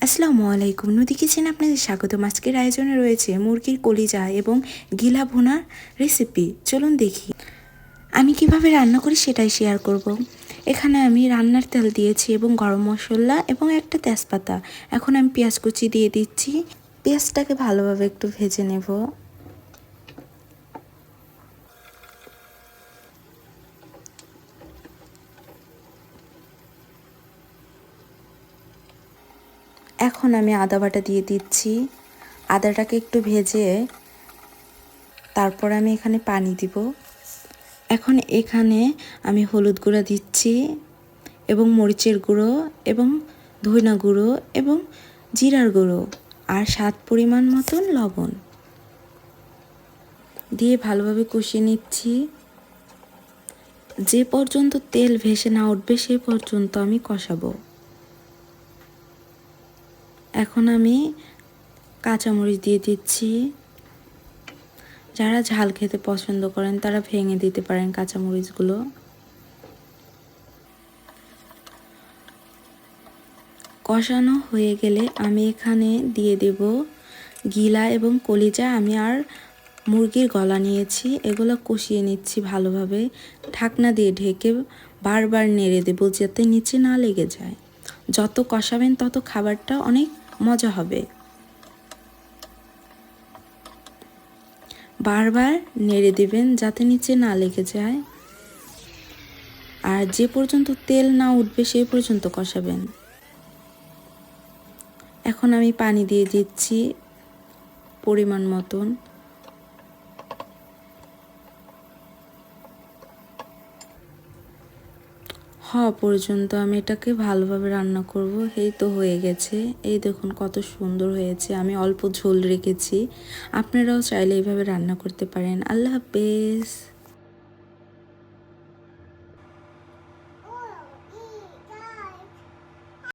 আসসালামু আলাইকুম, নদী কিচেনে আপনাদের স্বাগতম। আজকের আয়োজনে রয়েছে মুরগির কলিজা এবং গিলা ভুনার রেসিপি। চলুন দেখি আমি কিভাবে রান্না করি সেটাই শেয়ার করব। এখানে আমি রান্নার তেল দিয়েছি এবং গরম মশলা এবং একটা তেজপাতা। এখন আমি পেঁয়াজ কুচি দিয়ে দিচ্ছি। পেঁয়াজটাকে ভালোভাবে একটু ভেজে নেব। এখন আমি আদা বাটা দিয়ে দিচ্ছি। আদাটাকে একটু ভেজে তারপর আমি এখানে পানি দিব। এখন এখানে আমি হলুদ গুঁড়া দিচ্ছি এবং মরিচের গুঁড়ো এবং ধনিয়া গুঁড়ো এবং জিরার গুঁড়ো আর স্বাদ পরিমাণ মতন লবণ দিয়ে ভালোভাবে কষিয়ে নিচ্ছি। যে পর্যন্ত তেল ভেসে না উঠবে সে পর্যন্ত আমি কষাবো। এখন আমি কাঁচামরিচ দিয়ে দিচ্ছি। যারা ঝাল খেতে পছন্দ করেন তারা ভেঙে দিতে পারেন কাঁচামরিচগুলো। কষানো হয়ে গেলে আমি এখানে দিয়ে দেব গিলা এবং কলিজা। আমি আর মুরগির গলা নিয়েছি, এগুলো কষিয়ে নিচ্ছি ভালোভাবে। ঢাকনা দিয়ে ঢেকে বারবার নেড়ে দেব যাতে নিচে না লেগে যায়। যত কষাবেন তত খাবারটা অনেক মজা হবে। বারবার নেড়ে দেবেন যাতে নিচে না লেগে যায়। আর যে পর্যন্ত তেল না উঠবে সেই পর্যন্ত কষাবেন। এখন আমি পানি দিয়ে দিচ্ছি পরিমাণ মতন। হওয়া পর্যন্ত আমি এটাকে ভালোভাবে রান্না করব। এই তো হয়ে গেছে, এই দেখুন কত সুন্দর হয়েছে। আমি অল্প ঝোল রেখেছি, আপনারাও চাইলে এইভাবে রান্না করতে পারেন। আল্লাহ হাফেজ।